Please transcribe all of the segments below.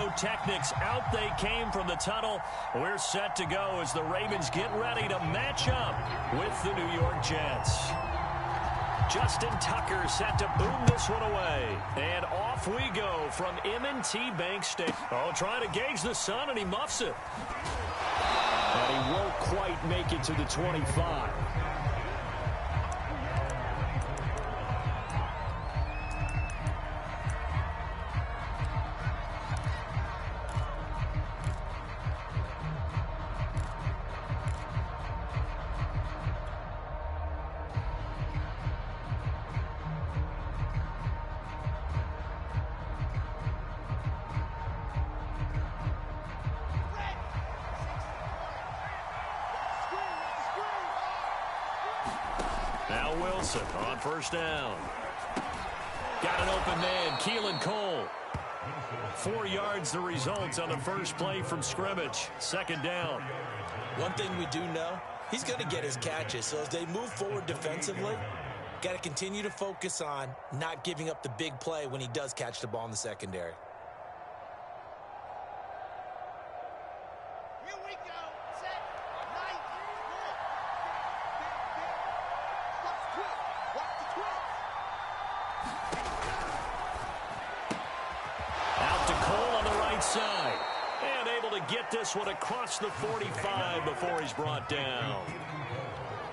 pyrotechnics. Out they came from the tunnel. We're set to go as the Ravens get ready to match up with the New York Jets. Justin Tucker set to boom this one away. And off we go from M&T Bank Stadium. Oh, trying to gauge the sun, and he muffs it. And he won't quite make it to the 25. Now Wilson on first down. Got an open man, Keelan Cole. 4 yards the results on the first play from scrimmage. Second down. One thing we do know, he's going to get his catches. So as they move forward defensively, got to continue to focus on not giving up the big play when he does catch the ball in the secondary. Get this one across the 45 before he's brought down.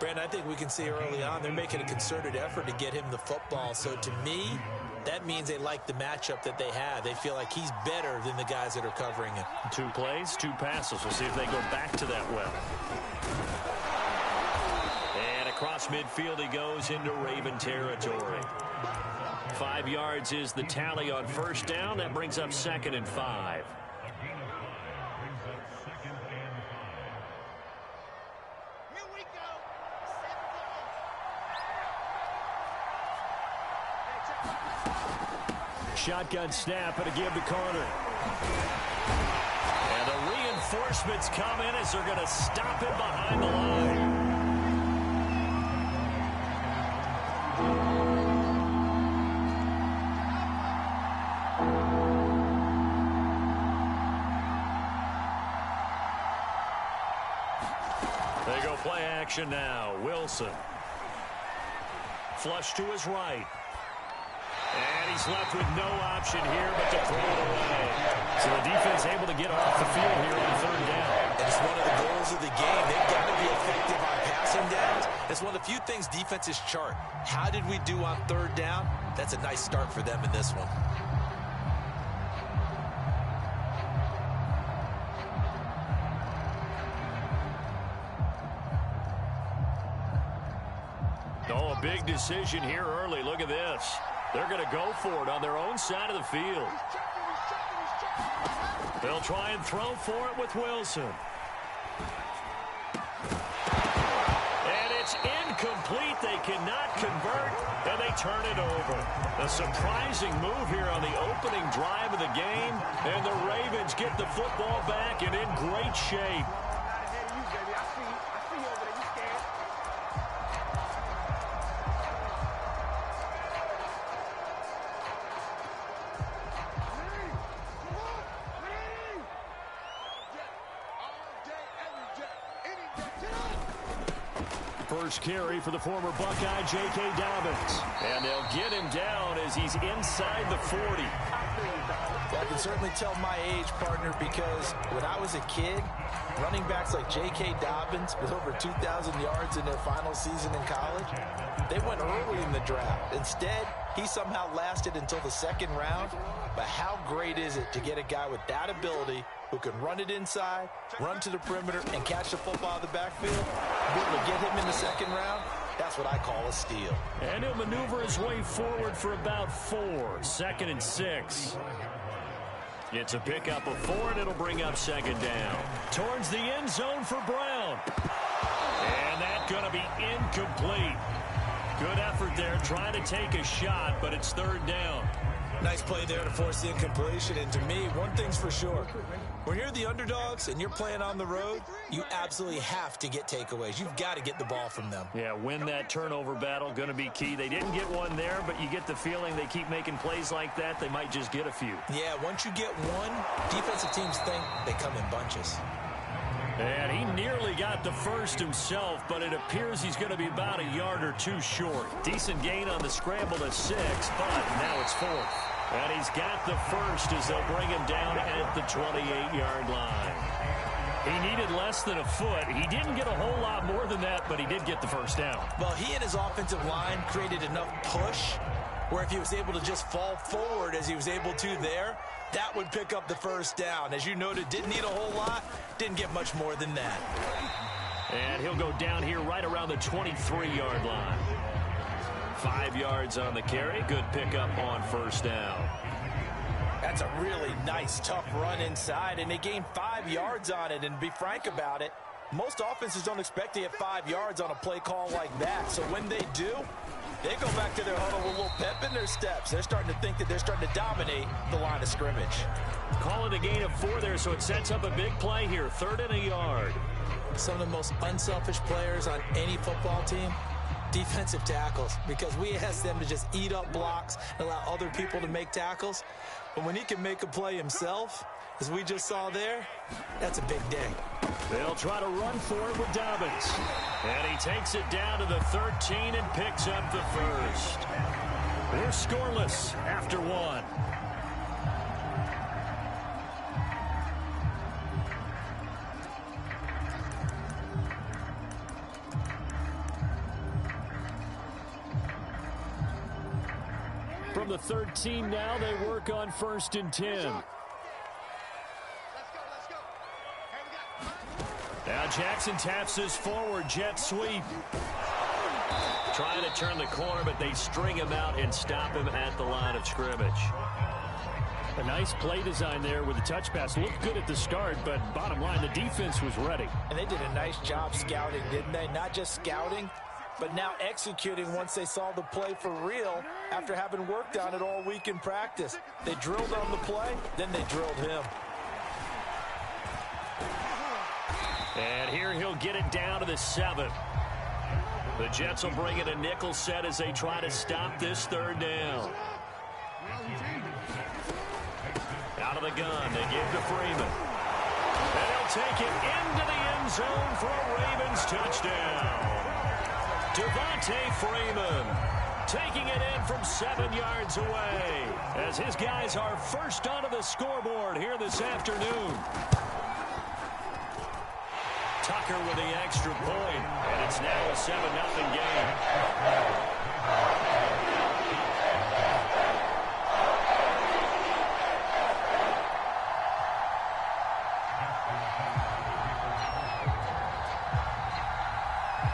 Brandon, I think we can see early on they're making a concerted effort to get him the football. So to me, that means they like the matchup that they have. They feel like he's better than the guys that are covering him. 2 plays, 2 passes. We'll see if they go back to that well. And across midfield he goes into Raven territory. 5 yards is the tally on first down. That brings up 2nd and 5. Shotgun snap and a give to Carter. And the reinforcements come in as they're going to stop him behind the line. They go play action now. Wilson. Flush to his right. And he's left with no option here but to throw it away. So the defense able to get off the field here on 3rd down. And it's one of the goals of the game. They've got to be effective on passing downs. It's one of the few things defenses chart. How did we do on 3rd down? That's a nice start for them in this one. Oh, a big decision here early. Look at this. They're going to go for it on their own side of the field. They'll try and throw for it with Wilson. And it's incomplete. They cannot convert, and they turn it over. A surprising move here on the opening drive of the game, and the Ravens get the football back and in great shape. First carry for the former Buckeye, J.K. Dobbins. And they'll get him down as he's inside the 40. I can certainly tell my age, partner, because when I was a kid, running backs like J.K. Dobbins with over 2,000 yards in their final season in college, they went early in the draft. Instead, he somehow lasted until the 2nd round. But how great is it to get a guy with that ability who can run it inside, run to the perimeter, and catch the football out of the backfield? Be able to get him in the 2nd round, that's what I call a steal. And he'll maneuver his way forward for about 4. 2nd and 6. It's a pickup of 4, and it'll bring up 2nd down. Towards the end zone for Brown. And that's going to be incomplete. Good effort there trying to take a shot, but it's 3rd down. Nice play there to force the incompletion. And to me, one thing's for sure. When you're the underdogs and you're playing on the road, you absolutely have to get takeaways. You've got to get the ball from them. Yeah, win that turnover battle, going to be key. They didn't get one there, but you get the feeling they keep making plays like that, they might just get a few. Yeah, once you get one, defensive teams think they come in bunches. And he nearly got the first himself, but it appears he's going to be about a yard or two short. Decent gain on the scramble to 6, but now it's 4th. And he's got the first as they'll bring him down at the 28-yard line. He needed less than a foot. He didn't get a whole lot more than that, but he did get the first down. Well, he and his offensive line created enough push where if he was able to just fall forward as he was able to there, that would pick up the first down. As you noted, didn't need a whole lot, didn't get much more than that. And he'll go down here right around the 23-yard line. 5 yards on the carry. Good pickup on first down. That's a really nice, tough run inside, and they gained 5 yards on it. And to be frank about it, most offenses don't expect to get 5 yards on a play call like that. So when they do, they go back to their huddle with a little pep in their steps. They're starting to think that they're starting to dominate the line of scrimmage. Call it a gain of 4 there, so it sets up a big play here. 3rd and a yard. Some of the most unselfish players on any football team, defensive tackles, because we ask them to just eat up blocks and allow other people to make tackles. But when he can make a play himself, as we just saw there, that's a big day. They'll try to run for it with Dobbins. And he takes it down to the 13 and picks up the first. We're scoreless after 1. From the 13 now, they work on 1st and 10. Now Jackson taps this forward, jet sweep. Trying to turn the corner, but they string him out and stop him at the line of scrimmage. A nice play design there with the touch pass. Looked good at the start, but bottom line, the defense was ready. And they did a nice job scouting, didn't they? Not just scouting, but now executing once they saw the play for real after having worked on it all week in practice. They drilled on the play, then they drilled him. And here he'll get it down to the 7. The Jets will bring in a nickel set as they try to stop this 3rd down. Out of the gun, they give to Freeman. And he'll take it into the end zone for a Ravens touchdown. Devontae Freeman taking it in from 7 yards away as his guys are first onto the scoreboard here this afternoon. Tucker with the extra point, and it's now a 7-0 game.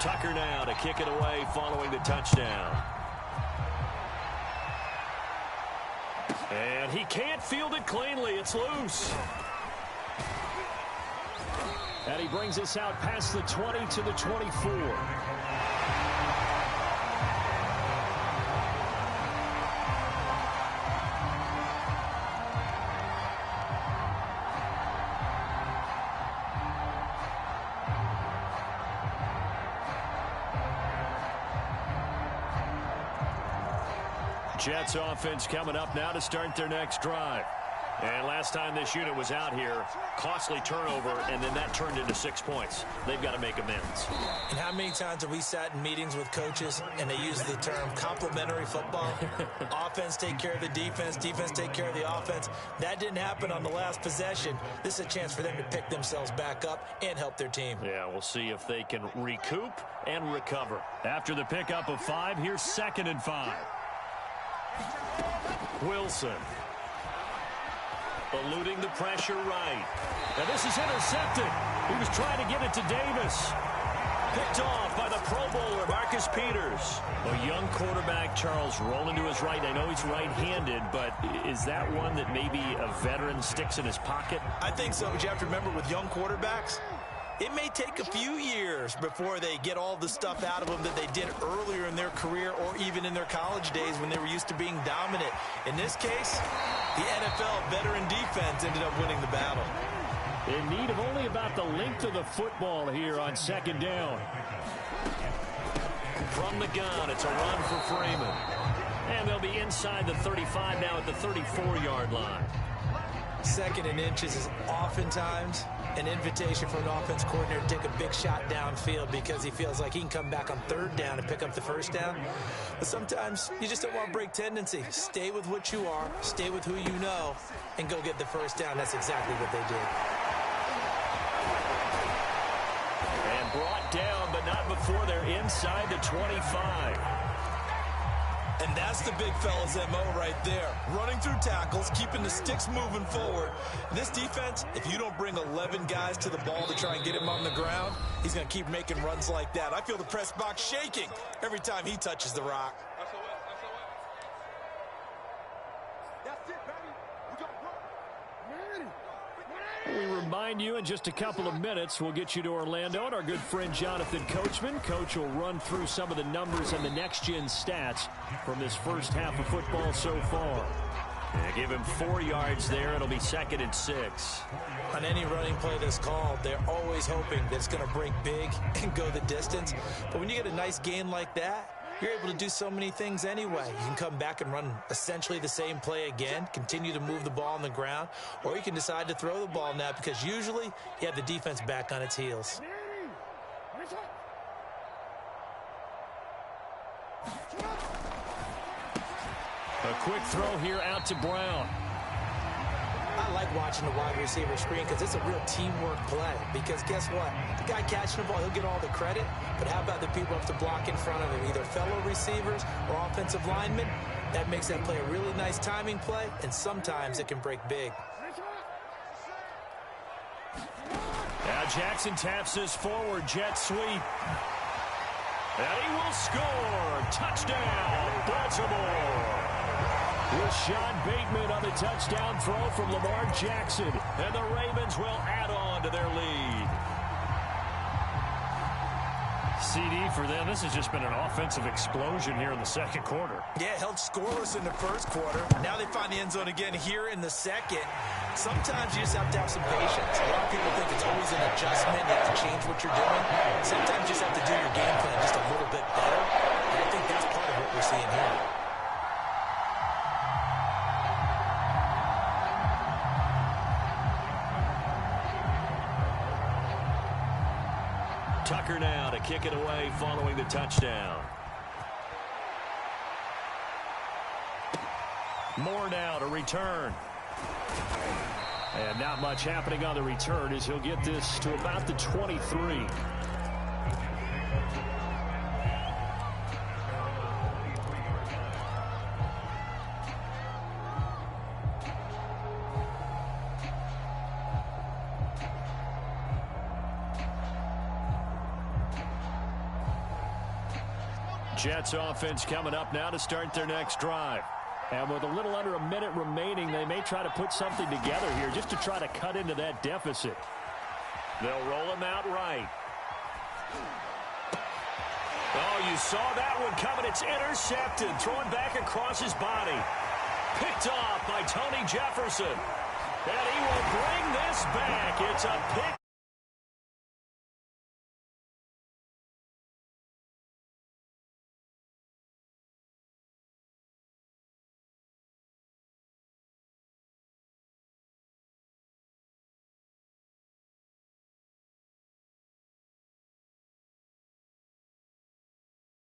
Tucker now to kick it away following the touchdown. And he can't field it cleanly. It's loose. And he brings us out past the 20 to the 24. Jets offense coming up now to start their next drive. And last time this unit was out here, costly turnover, and then that turned into 6 points. They've got to make amends. And how many times have we sat in meetings with coaches and they use the term complementary football? Offense take care of the defense, defense take care of the offense. That didn't happen on the last possession. This is a chance for them to pick themselves back up and help their team. Yeah, we'll see if they can recoup and recover. After the pickup of 5, here's 2nd and 5. Wilson. Eluding the pressure right. Now this is intercepted. He was trying to get it to Davis. Picked off by the Pro Bowler, Marcus Peters. A young quarterback, Charles, rolling to his right. I know he's right-handed, but is that one that maybe a veteran sticks in his pocket? I think so, but you have to remember with young quarterbacks, It may take a few years before they get all the stuff out of them that they did earlier in their career or even in their college days when they were used to being dominant. In this case, the NFL veteran defense ended up winning the battle. In need of only about the length of the football here on second down. From the gun, it's a run for Freeman. And they'll be inside the 35 now at the 34-yard line. Second and inches is oftentimes an invitation for an offense coordinator to take a big shot downfield because he feels like he can come back on third down and pick up the first down. But sometimes you just don't want to break tendency. Stay with what you are, stay with who you know, and go get the first down. That's exactly what they did. And brought down, but not before they're inside the 25. And that's the big fella's MO right there. Running through tackles, keeping the sticks moving forward. This defense, if you don't bring 11 guys to the ball to try and get him on the ground, he's going to keep making runs like that. I feel the press box shaking every time he touches the rock. We remind you in just a couple of minutes, we'll get you to Orlando and our good friend Jonathan Coachman. Coach will run through some of the numbers and the next-gen stats from this first half of football so far. Give him 4 yards there. It'll be 2nd and 6. On any running play that's called, they're always hoping that it's going to break big and go the distance. But when you get a nice gain like that, you're able to do so many things anyway. You can come back and run essentially the same play again, continue to move the ball on the ground, or you can decide to throw the ball now because usually you have the defense back on its heels. A quick throw here out to Brown. I like watching the wide receiver screen because it's a real teamwork play. Because guess what? The guy catching the ball, he'll get all the credit. But how about the people who have to block in front of him, either fellow receivers or offensive linemen? That makes that play a really nice timing play, and sometimes it can break big. Now Jackson taps this forward jet sweep. And he will score. Touchdown, Baltimore. With Sean Bateman on the touchdown throw from Lamar Jackson. And the Ravens will add on to their lead. CD for them, this has just been an offensive explosion here in the second quarter. Yeah, held scoreless in the first quarter. Now they find the end zone again here in the second. Sometimes you just have to have some patience. A lot of people think it's always an adjustment. You have to change what you're doing. Sometimes you just have to do your game plan just a little bit better. And I think that's part of what we're seeing here. Tucker now to kick it away following the touchdown. Moore now to return. And not much happening on the return as he'll get this to about the 23. Jets offense coming up now to start their next drive. And with a little under a minute remaining, they may try to put something together here just to try to cut into that deficit. They'll roll him out right. Oh, you saw that one coming. It's intercepted. Thrown back across his body. Picked off by Tony Jefferson. And he will bring this back. It's a pick.